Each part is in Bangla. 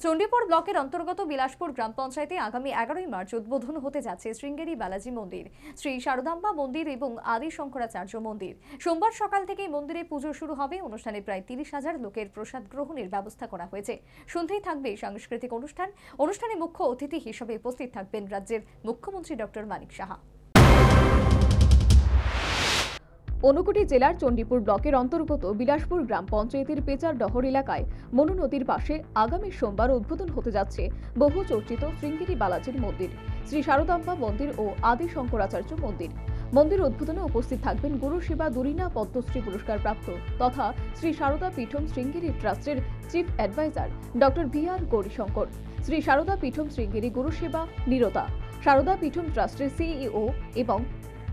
চণ্ডীপুর ব্লকের অন্তর্গত বিলাসপুর গ্রাম পঞ্চায়েতে আগামী 11ই মার্চ উদ্বোধন হতে যাচ্ছে শৃঙ্গেরি বালাজি মন্দির, শ্রী শারদাম্বা মন্দির এবং আদি শঙ্করাচার্য মন্দির। সোমবার সকাল থেকেই মন্দিরে পুজো শুরু হবে। অনুষ্ঠানে প্রায় 30,000 লোকের প্রসাদ গ্রহণের ব্যবস্থা করা হয়েছে। সন্ধ্যায় থাকবে সাংস্কৃতিক অনুষ্ঠান। অনুষ্ঠানে মুখ্য অতিথি হিসেবে উপস্থিত থাকবেন রাজ্যের মুখ্যমন্ত্রী ডক্টর মানিক সাহা। ঊনকোটি জেলার চণ্ডীপুর ব্লকের অন্তর্গত বিলাসপুর গ্রাম পঞ্চায়েতের পেচারডহর এলাকায় মনু নদীর পাশে আগামী সোমবার উদ্বোধন হতে যাচ্ছে বহু চর্চিত শৃঙ্গেরি বালাজির মন্দির, শ্রী শারদাম্বা মন্দির ও আদি শঙ্করাচার্য মন্দির। মন্দির উদ্বোধনে উপস্থিত থাকবেন গুরু সেবা দুরিনা পদ্মশ্রী পুরস্কার প্রাপ্ত তথা শ্রী শারদা পীঠম শৃঙ্গেরি ট্রাস্টের chief advisor doctor VR Gowrishankar, Shri Sharada Peetham Sringeri গুরু সেবা নিরতা, শারদা পীঠম ট্রাস্টের CEO এবং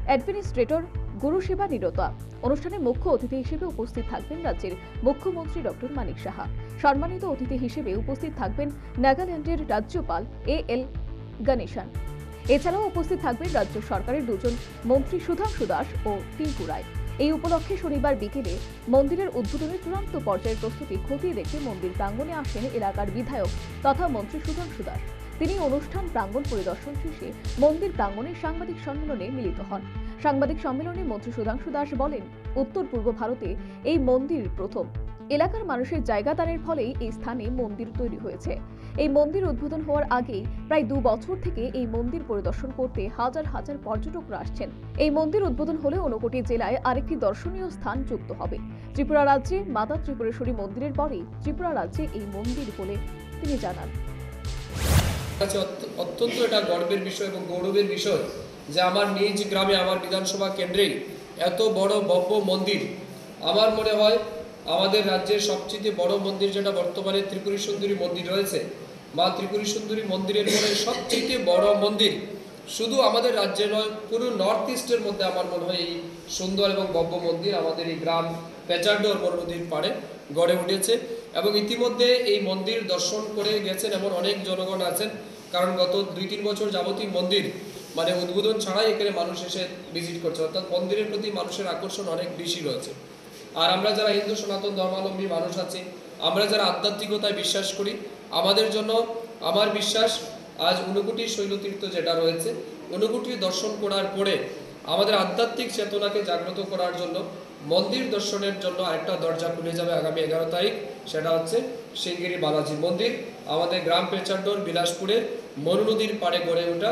অ্যাডমিনিস্ট্রেটর গুরু সেবা নিরতা। অনুষ্ঠানে মুখ্য অতিথি হিসেবে উপস্থিত থাকবেন রাজ্যের মুখ্যমন্ত্রী ডক্টর মানিক সাহা। সম্মানিত অতিথি হিসেবে উপস্থিত থাকবেন নাগাল্যান্ডের রাজ্যপাল AL গণেশন। এছাড়াও উপস্থিত থাকবেন রাজ্য সরকারের দুজন মন্ত্রী সুধাংশু দাস ও টিঙ্কু রায়। এই উপলক্ষে শনিবার বিকেলে মন্দিরের উদ্বোধনের চূড়ান্ত পর্যায়ের প্রস্তুতি খতিয়ে দেখতে মন্দির প্রাঙ্গণে আসেন এলাকার বিধায়ক তথা মন্ত্রী সুধাংশু দাস। তিনি অনুষ্ঠান প্রাঙ্গণ পরিদর্শন শেষে মন্দির প্রাঙ্গণে সাংবাদিক সম্মেলনে মিলিত হন। সাংবাদিক সম্মেলনে মন্ত্রী সুধাংশু দাস বলেন, উত্তর পূর্ব ভারতে এই মন্দির প্রথম। এলাকার মানুষের জায়গা দানের ফলেই এই স্থানে মন্দির তৈরি হয়েছে। এই মন্দির উদ্বোধন হওয়ার আগেই প্রায় 2 বছর থেকে এই মন্দির পরিদর্শন করতে হাজার হাজার পর্যটকরা আসছেন। এই মন্দির উদ্বোধন হলে ঊনকোটি জেলায় আরেকটি দর্শনীয় স্থান যুক্ত হবে। ত্রিপুরা রাজ্যে মাতা ত্রিপুরেশ্বরী মন্দিরের পরেই ত্রিপুরা রাজ্যে এই মন্দির বলে তিনি জানান। অত্যন্ত এটা গর্বের বিষয় এবং গৌরবের বিষয় যে আমার নিজ গ্রামে, আমার বিধানসভা কেন্দ্রেই এত বড় ভব্য মন্দির। আমার মনে হয় আমাদের রাজ্যের সবচেয়ে বড় মন্দির যেটা বর্তমানে ত্রিপুরী সুন্দরী মন্দির রয়েছে, মা ত্রিপুরী সুন্দরী মন্দিরের পরে সবচেয়ে বড় মন্দির শুধু আমাদের রাজ্যে নয়, পুরো নর্থ ইস্টের মধ্যে আমার মনে হয় এই সুন্দর এবং ভব্য মন্দির আমাদের এই গ্রাম পেচারডহর মনু নদীর পাড়ে গড়ে উঠেছে। এবং ইতিমধ্যে এই মন্দির দর্শন করে গেছেন এমন অনেক জনগণ আছেন, কারণ গত 2-3 বছর যাবতীয় মন্দির মানে উদ্বোধন ছাড়াই এখানে মানুষ এসে ভিজিট করছে, অর্থাৎ মন্দিরের প্রতি মানুষের আকর্ষণ অনেক বেশি রয়েছে। আর আমরা যারা হিন্দু সনাতন ধর্মাবলম্বী মানুষ আছি, আমরা যারা আধ্যাত্মিকতায় বিশ্বাস করি, আমাদের জন্য আমার বিশ্বাস আজ ঊনকোটি শৈলতীর্থ যেটা রয়েছে, ঊনকোটি দর্শন করার পরে আমাদের আধ্যাত্মিক চেতনাকে জাগ্রত করার জন্য মন্দির দর্শনের জন্য আরেকটা দরজা খুলে যাবে আগামী 11 তারিখ। সেটা হচ্ছে শৃঙ্গেরি বালাজি মন্দির, আমাদের গ্রাম পেচারডহর বিলাসপুরের মনু নদীর পাড়ে গড়ে ওঠা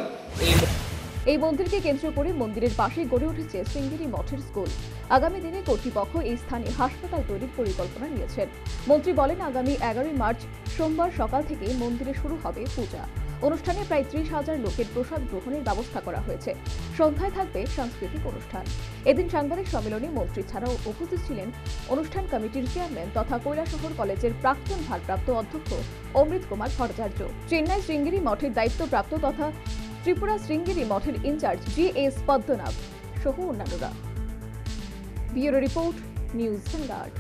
এই মন্দিরকে কেন্দ্র করে মন্দিরের পাশে গড়ে উঠেছে শৃঙ্গেরি মঠের স্কুল। আগামী দিনে কর্তৃপক্ষ এই স্থানে হাসপাতাল তৈরির পরিকল্পনা নিয়েছেন। মন্ত্রী বলেন, আগামী 11ই মার্চ সোমবার সকাল থেকে মন্দিরে শুরু হবে পূজা। অনুষ্ঠানে প্রায় 30,000 লোকের প্রসাদ গ্রহণের ব্যবস্থা করা হয়েছে। সন্ধ্যায় থাকবে সাংস্কৃতিক অনুষ্ঠান। এদিন সাংবাদিক সম্মেলনে মন্ত্রী ছাড়াও উপস্থিত ছিলেন অনুষ্ঠান কমিটির চেয়ারম্যান তথা কৈলাসহর কলেজের প্রাক্তন ভারপ্রাপ্ত অধ্যক্ষ অমৃত কুমার ভট্টাচার্য, চেন্নাই শৃঙ্গেরি মঠের দায়িত্বপ্রাপ্ত তথা ত্রিপুরা শৃঙ্গেরি মঠের ইনচার্জ GS পদ্মনাভ সহ অন্যান্যরা। Bureau report, news vanguard.